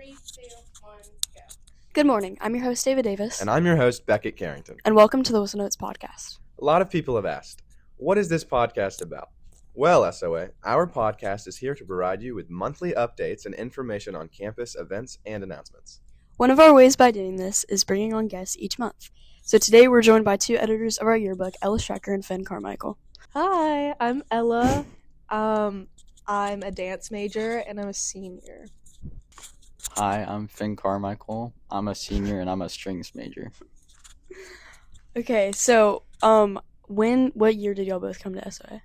3, 2, 1, go. Good morning. I'm your host, David Davis. And I'm your host, Beckett Carrington. And welcome to the Whistle Notes podcast. A lot of people have asked, what is this podcast about? Well, SOA, our podcast is here to provide you with monthly updates and information on campus events and announcements. One of our ways by doing this is bringing on guests each month. So today we're joined by two editors of our yearbook, Ella Schrecker and Finn Carmicheal. Hi, I'm Ella. I'm a dance major and I'm a senior. Hi, I'm Finn Carmicheal. I'm a senior and I'm a strings major. Okay, so what year did y'all both come to SOA?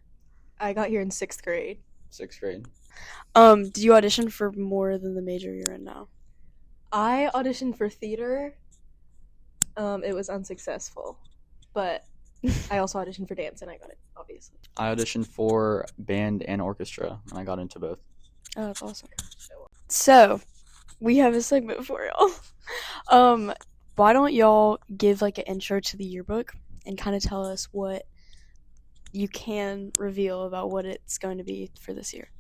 I got here in 6th grade. 6th grade. Did you audition for more than the major you're in now? I auditioned for theater. It was unsuccessful, but I also auditioned for dance and I got it, obviously. I auditioned for band and orchestra and I got into both. Oh, that's awesome. So, we have a segment for y'all. Why don't y'all give like an intro to the yearbook and kind of tell us what you can reveal about what it's going to be for this year?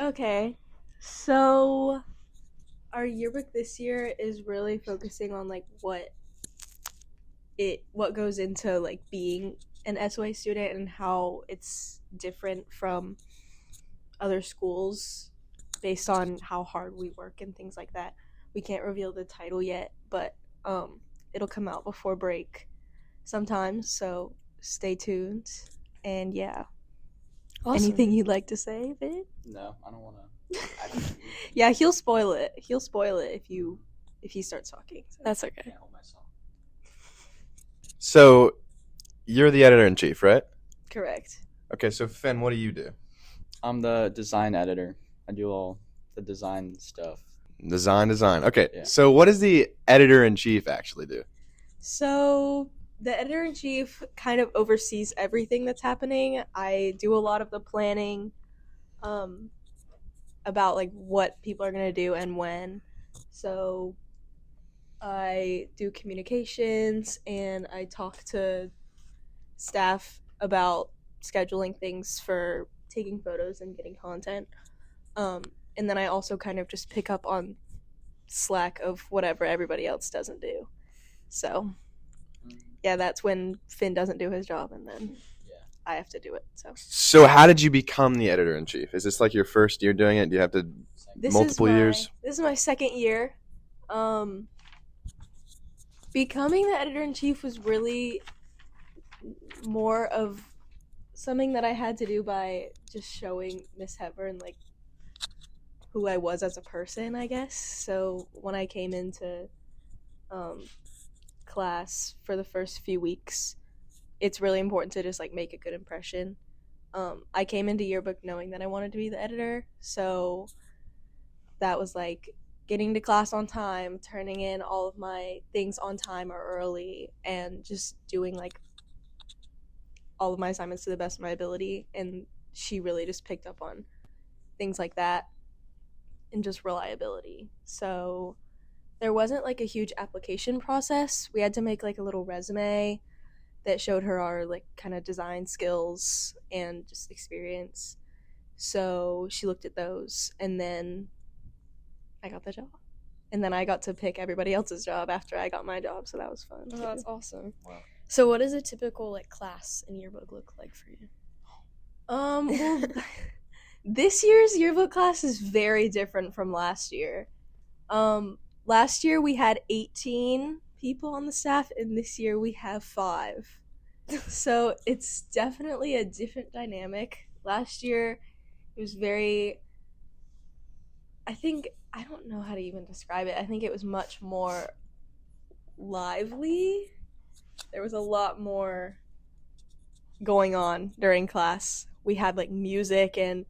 Okay, so our yearbook this year is really focusing on like what goes into like being an SOA student and how it's different from other schools based on how hard we work and things like that. We can't reveal the title yet, but it'll come out before break sometimes, so stay tuned. And yeah. Awesome. Anything you'd like to say, Vin? No, I don't want to. Yeah, he'll spoil it. He'll spoil it if he starts talking. So. That's okay. Can't hold myself. So, you're the editor-in-chief, right? Correct. Okay, so Finn, what do you do? I'm the design editor. I do all the design stuff. Design. Okay, Yeah. So what does the editor-in-chief actually do? So the editor-in-chief kind of oversees everything that's happening. I do a lot of the planning about like what people are going to do and when. So I do communications and I talk to staff about scheduling things for taking photos and getting content. And then I also kind of just pick up on slack of whatever everybody else doesn't do. So, yeah, that's when Finn doesn't do his job, and then I have to do it. So how did you become the editor-in-chief? Is this like your first year doing it? Do you have to multiple years? This is my 2nd year. Becoming the editor-in-chief was really more of something that I had to do by just showing Miss Hepburn, like, who I was as a person, I guess. So when I came into class for the first few weeks, it's really important to just like make a good impression. I came into yearbook knowing that I wanted to be the editor, so that was like getting to class on time, turning in all of my things on time or early, and just doing like all of my assignments to the best of my ability. And she really just picked up on things like that and just reliability. So there wasn't like a huge application process. We had to make like a little resume that showed her our like kind of design skills and just experience. So she looked at those and then I got the job. And then I got to pick everybody else's job after I got my job, so that was fun. Oh, that's awesome. Wow. So what does a typical like class in yearbook look like for you? Well, this year's yearbook class is very different from last year. Last year we had 18 people on the staff, and this year we have 5. So it's definitely a different dynamic. Last year it was very, I don't know how to even describe it. I think it was much more lively. There was a lot more going on during class. We had like music and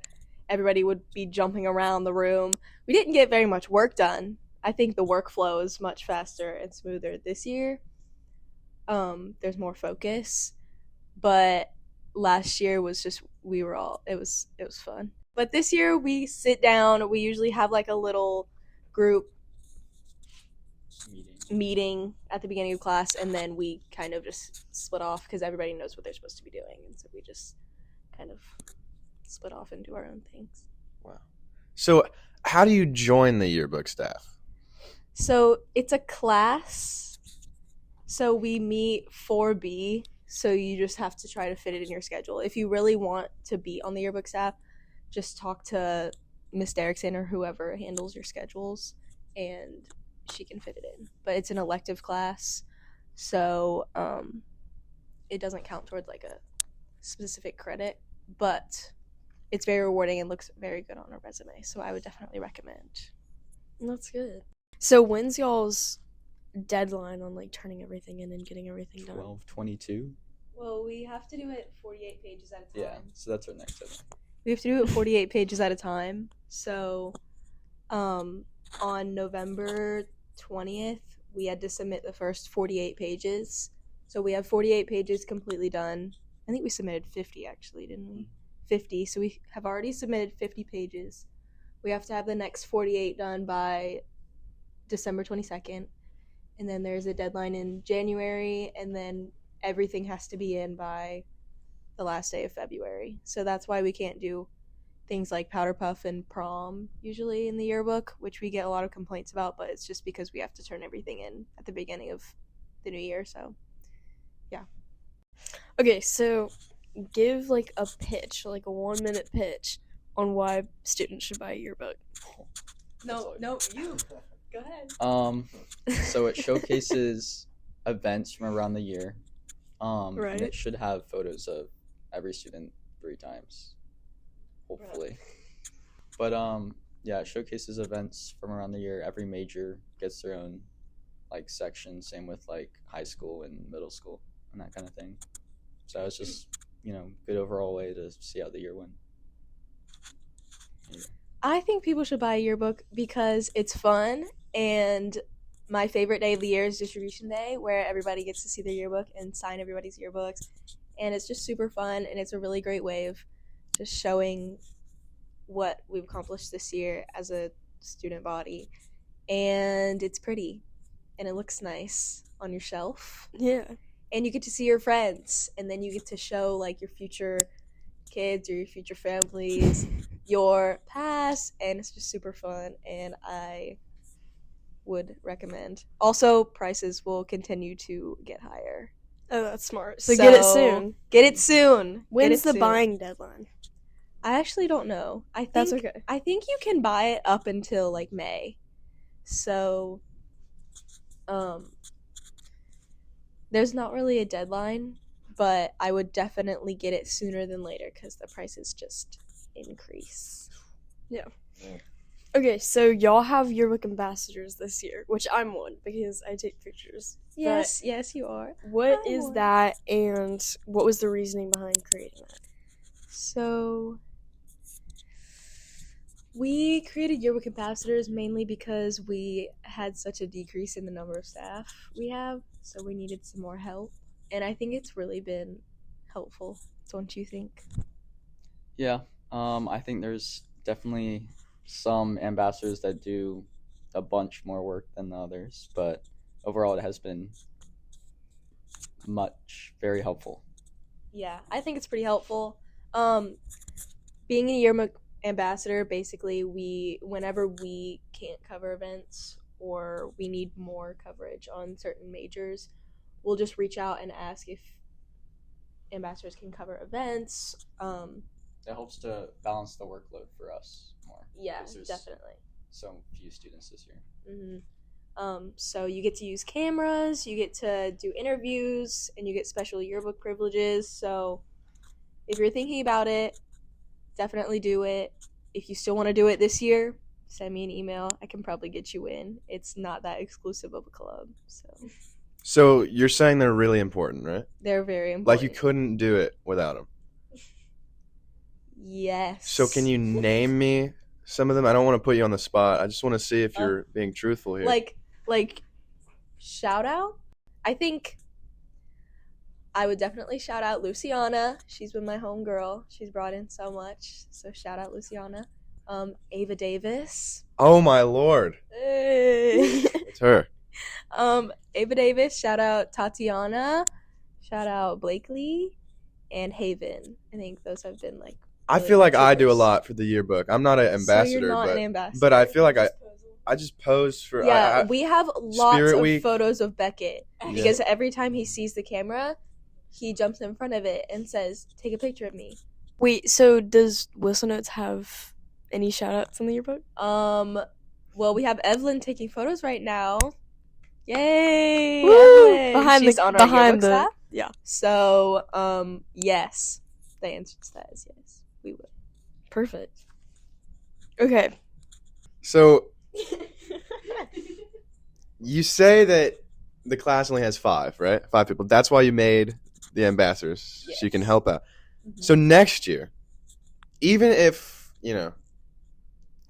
everybody would be jumping around the room. We didn't get very much work done. I think the workflow is much faster and smoother this year. There's more focus, but last year was just it was fun. But this year we sit down. We usually have like a little group meeting at the beginning of class, and then we kind of just split off because everybody knows what they're supposed to be doing, and so we just kind of split off and do our own things. Wow. So How do you join the yearbook staff? So it's a class. So we meet 4B. So you just have to try to fit it in your schedule. If you really want to be on the yearbook staff, just talk to Miss Derrickson or whoever handles your schedules, and she can fit it in. But it's an elective class, so it doesn't count towards like a specific credit, but it's very rewarding and looks very good on a resume. So I would definitely recommend. That's good. So when's y'all's deadline on like turning everything in and getting everything done? 12/22. Well, we have to do it 48 pages at a time. Yeah, so that's our next deadline. We have to do it 48 pages at a time. So on November 20th, we had to submit the first 48 pages. So we have 48 pages completely done. I think we submitted 50 actually, didn't we? 50. So we have already submitted 50 pages. We have to have the next 48 done by December 22nd. And then there's a deadline in January, and then everything has to be in by the last day of February. So that's why we can't do things like Powder Puff and prom usually in the yearbook, which we get a lot of complaints about, but it's just because we have to turn everything in at the beginning of the new year. So yeah. Okay, so give like a pitch, like a 1-minute pitch on why students should buy a yearbook. No, you. Go ahead. So it showcases events from around the year. Right. And it should have photos of every student 3 times, hopefully. But yeah, it showcases events from around the year. Every major gets their own like section. Same with like high school and middle school and that kind of thing. So it's just good overall way to see how the year went. Yeah. I think people should buy a yearbook because it's fun, and my favorite day of the year is distribution day, where everybody gets to see their yearbook and sign everybody's yearbooks, and it's just super fun, and it's a really great way of just showing what we've accomplished this year as a student body, and it's pretty, and it looks nice on your shelf, Yeah. and you get to see your friends, and then you get to show like your future kids or your future families your past, and it's just super fun, and I would recommend. Also, prices will continue to get higher. Oh, that's smart. So get it soon. Get it soon. When's the buying deadline? I actually don't know. That's okay. I think you can buy it up until like May. So there's not really a deadline, but I would definitely get it sooner than later because the prices just increase. Yeah. Okay, so y'all have yearbook ambassadors this year, which I'm one because I take pictures. Yes, you are. What I'm is one. that, and what was the reasoning behind creating that? So we created yearbook ambassadors mainly because we had such a decrease in the number of staff we have, so we needed some more help, and I think it's really been helpful. Don't you think? Yeah, I think there's definitely some ambassadors that do a bunch more work than the others, but overall it has been very helpful. Yeah, I think it's pretty helpful. Being a yearbook ambassador, basically whenever we can't cover events or we need more coverage on certain majors, we'll just reach out and ask if ambassadors can cover events. It helps to balance the workload for us more. Yeah, 'cause there's definitely. so few students this year. So you get to use cameras, you get to do interviews, and you get special yearbook privileges. So if you're thinking about it, definitely do it. If you still want to do it this year, send me an email. I can probably get you in. It's not that exclusive of a club, So you're saying they're really important, right? they're very important. Like you couldn't do it without them. Yes. So can you name me some of them? I don't want to put you on the spot. I just want to see if you're being truthful here. Like shout out? I think I would definitely shout out Luciana. She's been my homegirl. She's brought in so much. So shout out Luciana. Ava Davis. Oh my lord. Hey. It's her. Ava Davis, shout out Tatiana, shout out Blakely, and Haven. I think those have been like I Really feel like I do a YouTubers. lot for the yearbook. I'm not an ambassador, so you're not but an ambassador. but I feel like I just pose for Yeah, I we have lots Spirit of Week. photos of Beckett Yeah. because every time he sees the camera, he jumps in front of it and says, "Take a picture of me." Wait, so does Whistle Notes have any shout outs in the yearbook? Well, we have Evelyn taking photos right now. Yay! Woo! Evelyn. She's on our yearbook staff. Yeah. So, yes. The answer to that is yes. We will. Perfect. Okay. So you say that the class only has 5, right? 5 people. That's why you made the ambassadors, so you can help out. Mhm. So next year, even if,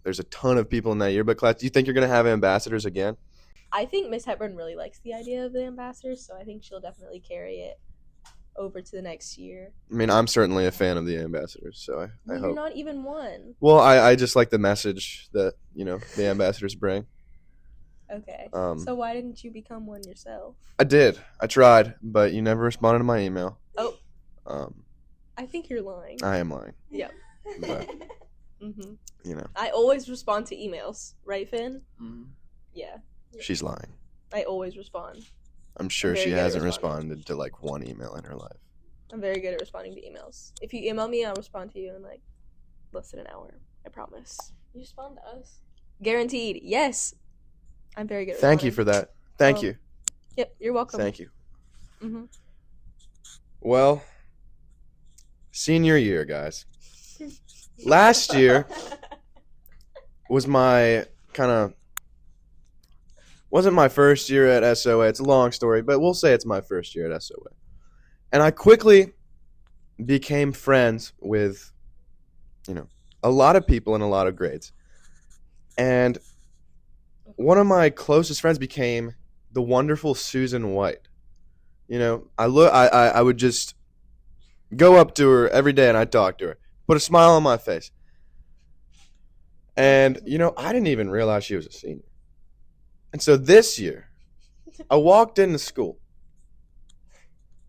there's a ton of people in that yearbook class, do you think you're going to have ambassadors again? I think Miss Hepburn really likes the idea of the ambassadors, so I think she'll definitely carry it over to the next year. I mean, I'm certainly a fan of the ambassadors, so I Well, hope. you're not even one. Well, I just like the message that, the ambassadors bring. Okay. Um, So why didn't you become one yourself? I did. I tried, but you never responded to my email. Oh. Um, I think you're lying. I am lying. Yep. But, Mm-hmm. I always respond to emails, right, Finn? Mm-hmm. Yeah. she's lying. I always respond. I'm sure Very she good at hasn't responding. responded to like one email in her life. I'm very good at responding to emails. If you email me, I'll respond to you in like less than an hour. I promise. You respond to us. Guaranteed. Yes. I'm very good at Thank you responding. for that. Thank Um, you. Yep, you're welcome. Thank you. Mm-hmm. Well, senior year, guys. Last year was my wasn't my first year at SOA. It's a long story, but we'll say it's my first year at SOA. And I quickly became friends with, a lot of people in a lot of grades. And one of my closest friends became the wonderful Susan White. I would just go up to her every day and I'd talk to her, put a smile on my face. And, I didn't even realize she was a senior. And so this year, I walked into school.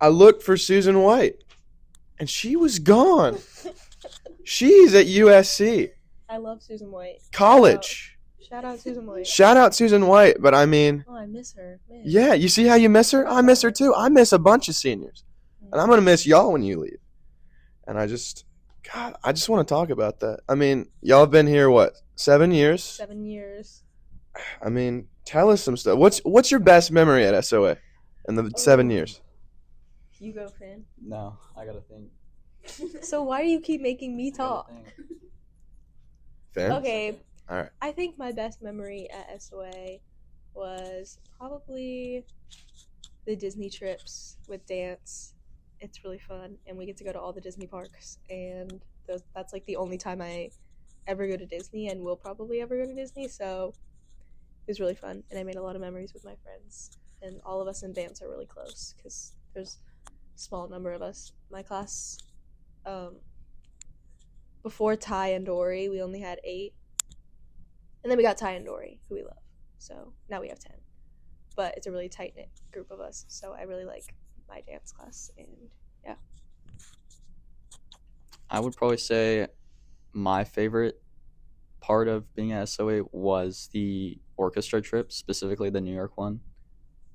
I looked for Susan White, and she was gone. She's at USC I love Susan White. College. Shout out Susan White. Shout out Susan White, but I mean, Oh, I miss her. Man. yeah, you see how you miss her? I miss her too. I miss a bunch of seniors. And I'm going to miss y'all when you leave. And I just want to talk about that. I mean, y'all have been here, 7 years? 7 years. I mean, tell us some stuff. What's your best memory at SOA in the 7 years? You go, Finn. No, I gotta think. So why do you keep making me I gotta talk? think. Finn? Okay. All right. I think my best memory at SOA was probably the Disney trips with dance. It's really fun, and we get to go to all the Disney parks, and that's like the only time I ever go to Disney, and will probably ever go to Disney, so it was really fun, and I made a lot of memories with my friends, and all of us in dance are really close, because there's a small number of us. My class, before Ty and Dory, we only had 8, and then we got Ty and Dory, who we love, so now we have 10, but it's a really tight-knit group of us, so I really like my dance class, and yeah. I would probably say my favorite part of being at SOA was the orchestra trip, specifically the New York one.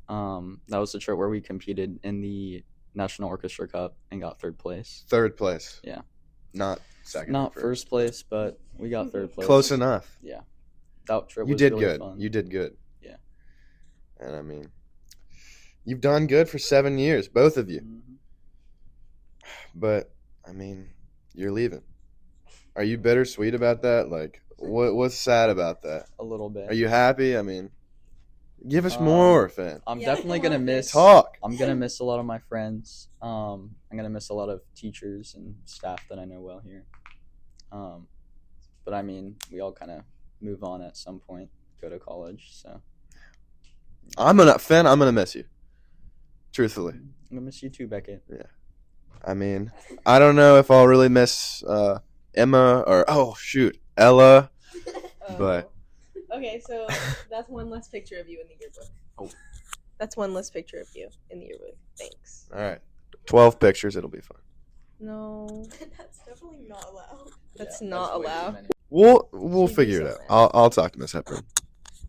That was the trip where we competed in the National Orchestra Cup and got 3rd place. 3rd place. Yeah. Not second. Not first place, but we got 3rd place. Close enough. Yeah. That trip You was did really good. fun. You did good. Yeah. And I mean, you've done good for 7 years, both of you. Mhm. But I mean, you're leaving. Are you bittersweet about that? Like, what's sad about that? A little bit. Are you happy? I mean, give us Um, more, Finn. I'm Yeah, definitely come gonna on, miss. Talk. I'm gonna miss a lot of my friends. I'm gonna miss a lot of teachers and staff that I know well here. But I mean, we all kind of move on at some point, go to college. So Finn, I'm gonna miss you. Truthfully. I'm gonna miss you too, Beckett. I mean, I don't know if I'll really miss Emma or Ella. But Okay, so that's one less picture of you in the yearbook. Oh. That's one less picture of you in the yearbook. Thanks. all right, 12 pictures. It'll be fun. No, That's definitely not allowed. that's Yeah, not way too allowed. many. We'll Should figure do it out. something. I'll talk to Miss Hepburn.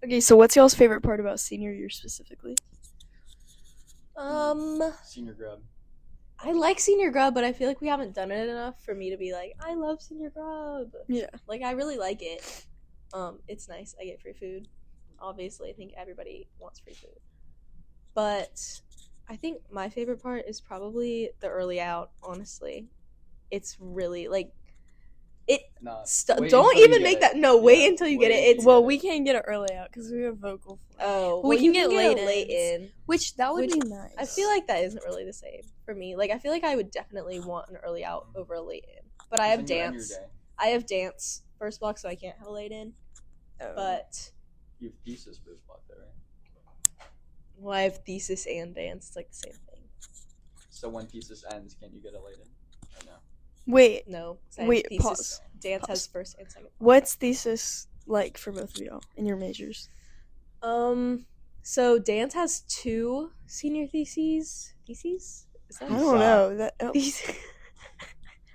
Okay, so what's y'all's favorite part about senior year specifically? Senior grub. I like senior grub, but I feel like we haven't done it enough for me to be like, I love senior grub. Yeah. Like, I really like it. It's nice. I get free food. Obviously, I think everybody wants free food. But I think my favorite part is probably the early out, honestly. It's really, like, Nah, wait don't until you even get make it. that. No, wait Yeah, until you wait get it. until It's, you Well, get we it. can't get it early out because we have vocal flight. oh, we well, can you get a late late ins. in. Which that would Which- be nice. I feel like that isn't really the same for me. Like, I feel like I would definitely want an early out over a late in. But I have Then you end your dance. day. I have dance first block, so I can't have a late in. Oh. But, You have thesis first block there, right? well, I have thesis and dance. It's like the same thing. So when thesis ends, can't you get a late in? Or no? Wait, No. 'cause I have Wait, thesis. pause. Dance Pause. has first and second. what's thesis like for both of y'all in your majors? So dance has 2 senior theses. Theses? Is that I don't know. That. Oh. Theses.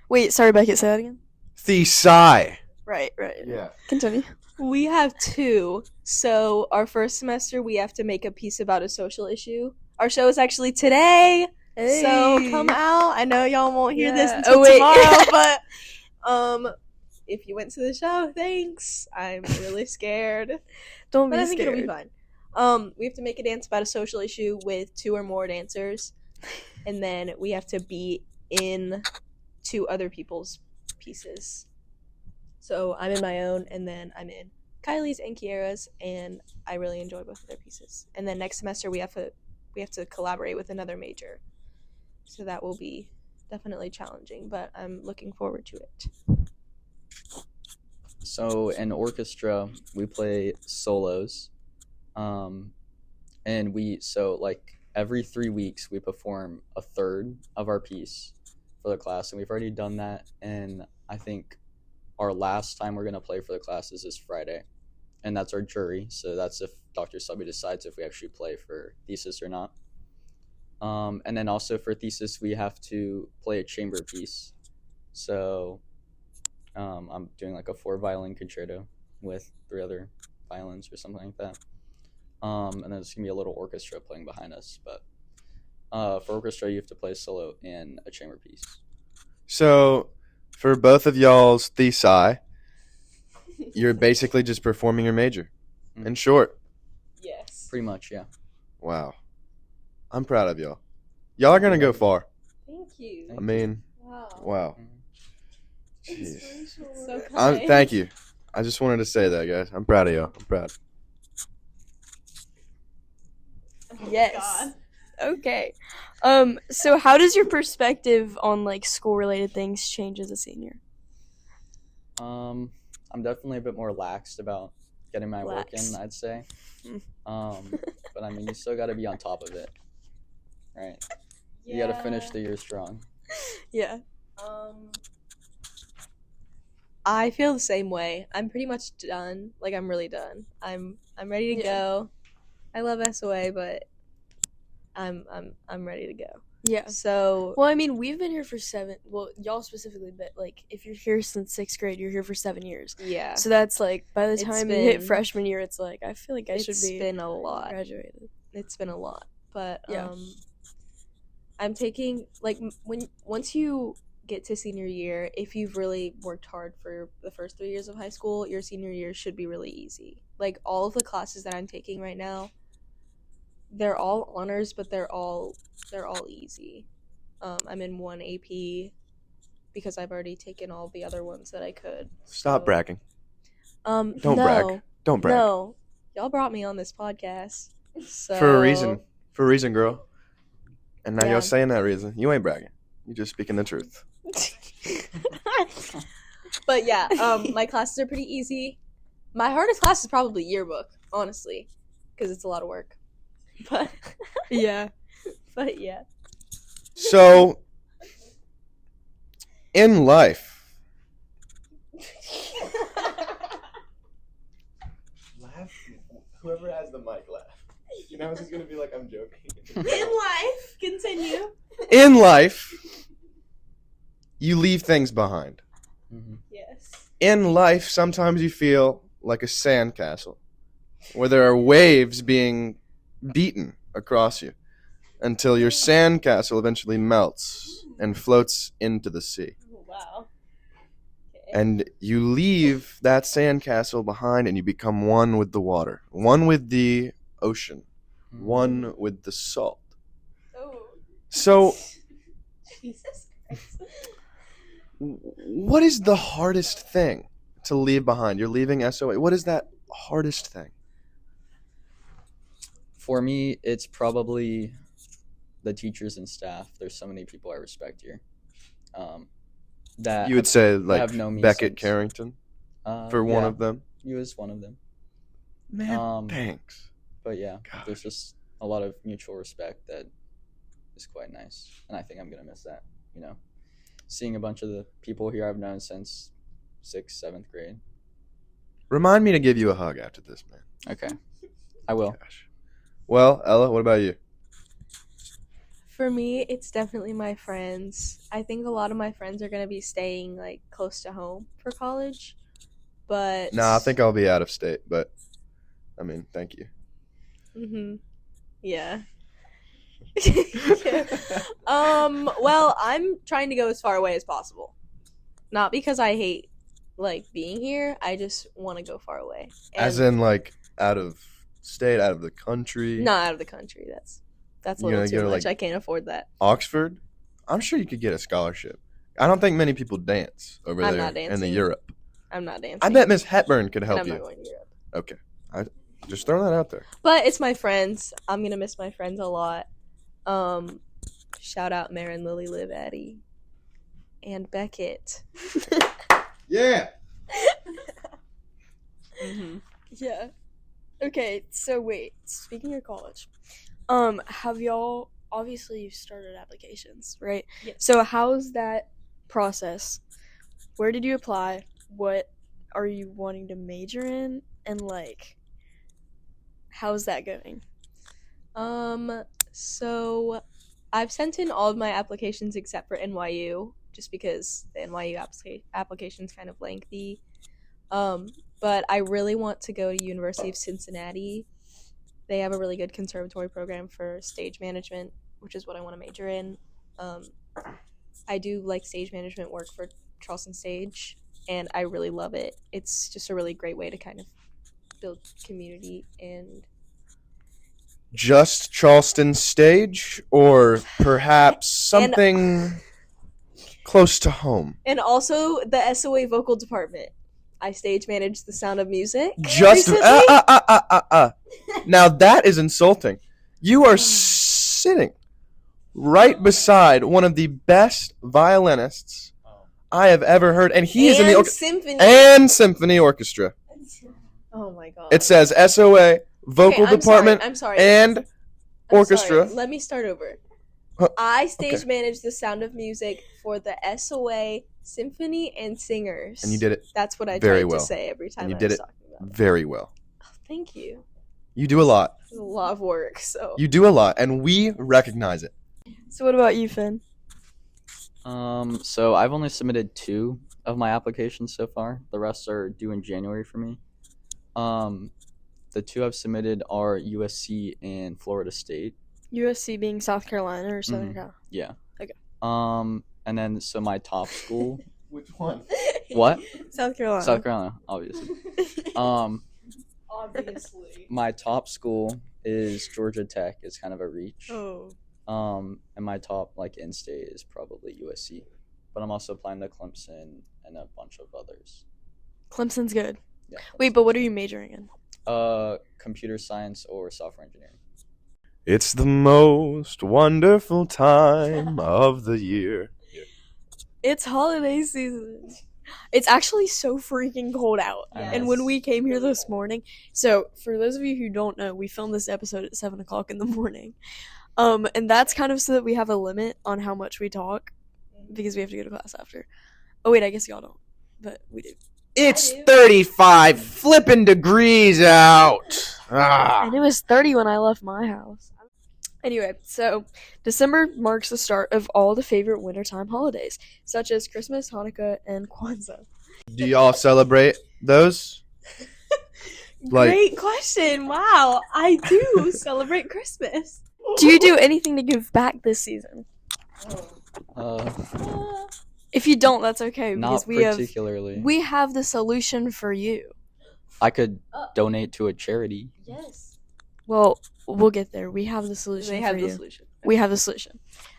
Wait, sorry, Beckett. Say that again. Thesi. Right. Yeah. Continue. We have 2. So our first semester, we have to make a piece about a social issue. Our show is actually today. So come out. I know y'all won't hear this Yeah. until Oh, wait. tomorrow, but if you went to the show, thanks. I'm really scared, Don't but be I think scared. it'll be fine. We have to make a dance about a social issue with 2 or more dancers, and then we have to be in 2 other people's pieces. So I'm in my own, and then I'm in Kylie's and Kiera's, and I really enjoy both of their pieces. And then next semester we have to collaborate with another major. So that will be definitely challenging, but I'm looking forward to it. So in orchestra, we play solos, and every 3 weeks we perform a third of our piece for the class, and we've already done that. And I think our last time we're gonna play for the class is this Friday, and that's our jury. So that's if Dr. Subby decides if we actually play for thesis or not. And then also for thesis, we have to play a chamber piece. So I'm doing like a 4-violin concerto with 3 other violins or something like that. And then there's gonna be a little orchestra playing behind us. But for orchestra, you have to play a solo and a chamber piece. So, for both of y'all's thesi, you're basically just performing your major. In short. Yes. Pretty much, yeah. Wow. I'm proud of y'all. Y'all are going to go far. Thank you. I mean, Wow. wow. Jeez. Jeez. So kind. Thank you. I just wanted to say that, guys. I'm proud of y'all. I'm proud. Yes. Okay. So how does your perspective on like school related things change as a senior? I'm definitely a bit more laxed about getting my work Lax. in, I'd say. But I mean, you still got to be on top of it, right? You got to finish the year strong. Yeah. I feel the same way. I'm pretty much done. Like, I'm really done. I'm ready to Yeah. go. I love SOA, but I'm ready to go. Yeah. So Well, I mean, we've been here for y'all specifically, but like if you're here since 6th grade, you're here for 7 years. yeah, So that's like by the It's time you hit been- freshman year, it's like I feel like I should it's be been a lot. graduated. It's been a lot, but Yeah. I'm taking like once you get to senior year, if you've really worked hard for the first 3 years of high school, your senior year should be really easy. Like all of the classes that I'm taking right now, they're all honors, but they're all easy. I'm in 1 AP because I've already taken all the other ones that I could. Stop So- bragging. Don't Don't brag. Don't brag. No, y'all brought me on this podcast so For a reason. For a reason, girl. And now Yeah. you're saying that reason. You ain't bragging. You're just speaking the truth. But yeah, my classes are pretty easy. My hardest class is probably yearbook, honestly, because it's a lot of work. But Yeah. but yeah. So, in life, laugh. Whoever has the mic, laugh. You know, it's just gonna be like I'm joking. In life, continue. In life, you leave things behind. Hmm. Yes. In life, sometimes you feel like a sandcastle, where there are waves being beaten across you until your sandcastle eventually melts and floats into the sea. Wow. Okay. And you leave that sandcastle behind and you become one with the water, one with the ocean, one with the salt. Oh. So, Jesus Christ. what is the hardest thing to leave behind? You're leaving SOA. What is that hardest thing? For me, it's probably the teachers and staff. There's so many people I respect here. That You would say have known me Beckett since- Carrington for one yeah, of them? You was one of them. Man, thanks. But yeah, Gosh. there's just a lot of mutual respect that is quite nice, and I think I'm gonna miss that. You know, seeing a bunch of the people here I've known since 6th, 7th grade. Remind me to give you a hug after this, man. Okay, I will. Gosh. Well, Ella, what about you? For me, it's definitely my friends. I think a lot of my friends are gonna be staying like close to home for college, but Nah, I think I'll be out of state, but I mean, thank you. Yeah. Yeah. Well, I'm trying to go as far away as possible. Not because I hate like being here. I just want to go far away. As And- in, like, out of state, out of the country. not out of the country. That's a You're little gonna too go to, much. like- I can't afford that. Oxford? I'm sure you could get a scholarship. I don't think many people dance over I'm there not in the dancing. Europe. I'm not dancing. I bet Miss Hepburn could and help I'm not you. going to Europe. Okay. Just throwing that out there. But it's my friends. I'm gonna miss my friends a lot. Shout out Marin, Lily, Liv, Addie, and Beckett. Yeah. Yeah. Okay, so wait, speaking of college, have y'all, obviously you've started applications, right? Yes. So how's that process? Where did you apply? What are you wanting to major in? And like, how's that going? So I've sent in all of my applications except for NYU, just because the NYU application's kind of lengthy. But I really want to go to University of Cincinnati. They have a really good conservatory program for stage management, which is what I want to major in. I do like stage management work for Charleston Stage, and I really love it. It's just a really great way to kind of build community and Just Charleston Stage, or perhaps something close to home? also the SOA vocal department. I stage manage the Sound of Music. Just recently. Now that is insulting. You are sitting right beside one of the best violinists I have ever heard, and he is in the symphony orchestra. Oh my god! It says SOA vocal Okay, department I'm sorry. and I'm orchestra. sorry. Let me start over. Huh, I stage okay. manage the Sound of Music for the SOA Symphony and Singers. And you did it That's what I very tried well. to say every time And you I did was it talking about it. very well. Thank you. You do a lot. It's a lot of work. So You do a lot, and we recognize it. So what about you, Finn? So I've only submitted 2 of my applications so far. The rest are due in January for me. The 2 I've submitted are USC and Florida State. USC being South Carolina or Southern Mhm. Carolina? Yeah. Okay. And then so my top school. Which one? What? South Carolina. South Carolina, obviously. Obviously. My top school is Georgia Tech. It's kind of a reach. Oh. And my top in-state is probably USC. But I'm also applying to Clemson and a bunch of others. Clemson's good. Yeah. Wait, but what are you majoring in? Computer science or software engineering. It's the most wonderful time of the year. It's holiday season. It's actually so freaking cold out. Yes. And when we came here this morning, so for those of you who don't know, we filmed this episode at 7 o'clock in the morning. And that's kind of so that we have a limit on how much we talk because we have to go to class after. Oh wait, I guess y'all don't, but we do. It's 35 flippin' degrees out. And it was 30 when I left my house. Anyway, so December marks the start of all the favorite wintertime holidays, such as Christmas, Hanukkah, and Kwanzaa. Do y'all celebrate those? Like- Great question. Wow, I do celebrate Christmas. Do you do anything to give back this season? If you don't, that's okay Not because particularly. we have the solution for you. I could donate to a charity. Yes. Well, we'll get there. We have the solution They for have you. the solution. We have the solution.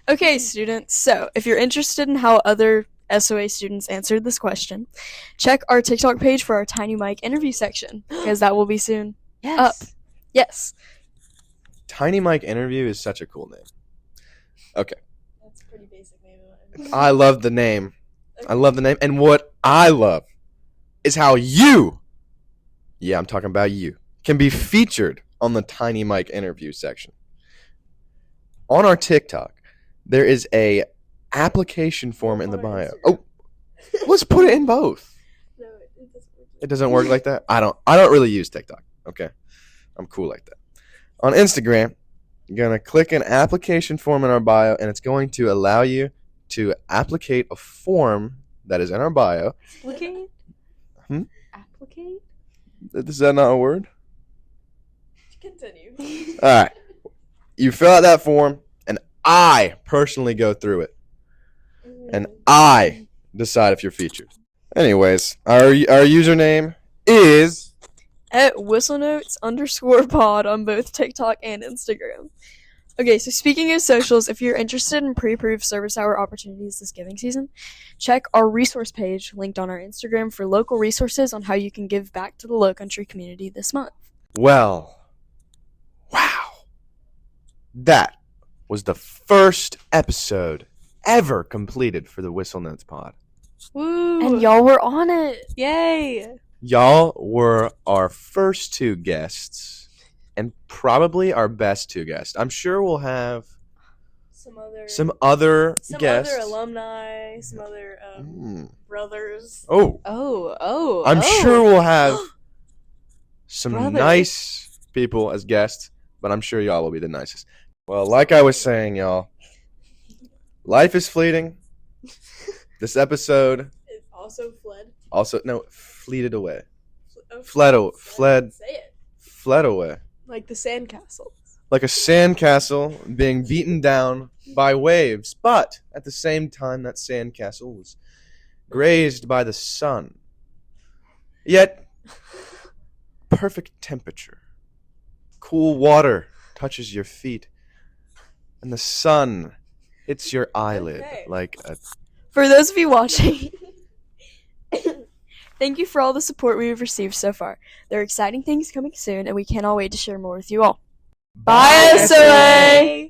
Okay, students. So, if you're interested in how other SOA students answered this question, check our TikTok page for our Tiny Mic interview section because that will be soon. Yes. Up. Yes. Tiny Mike interview is such a cool name. Okay. That's a pretty basic name. I love the name. I love the name. And what I love is how you, yeah, I'm talking about you, can be featured on the Tiny Mike interview section. On our TikTok, there is a application form in the bio. Oh, let's put it in both. No, it doesn't work. It doesn't work like that. I don't really use TikTok. Okay, I'm cool like that. On Instagram, you're gonna click an application form in our bio, and it's going to allow you to applicate a form that is in our bio. Applicate? Hmm? Applicate? Is that not a word? Continue. All right. You fill out that form, and I personally go through it, and I decide if you're featured. Anyways, our username is At whistlenotes_pod on both TikTok and Instagram. Okay, so speaking of socials, if you're interested in pre-approved service hour opportunities this giving season, check our resource page linked on our Instagram for local resources on how you can give back to the Lowcountry community this month. wow. That was the first episode ever completed for the Whistle Notes Pod. Woo! And y'all were on it. Yay! Y'all were our first two guests, and probably our best two guests. I'm sure we'll have some other guests. other alumni, some other brothers. Oh, I'm sure we'll have some Brothers. nice people as guests, but I'm sure y'all will be the nicest. Well, like I was saying, y'all, life is fleeting. This episode It also fleeted away. Say it. Fled away. Like the sandcastle. Like a sandcastle being beaten down by waves, but at the same time that sandcastle was grazed by the sun. Yet, perfect temperature. Cool water touches your feet, and the sun hits your eyelid Okay. like a... For those of you watching, thank you for all the support we've received so far. There are exciting things coming soon, and we cannot wait to share more with you all. Bye, SOA!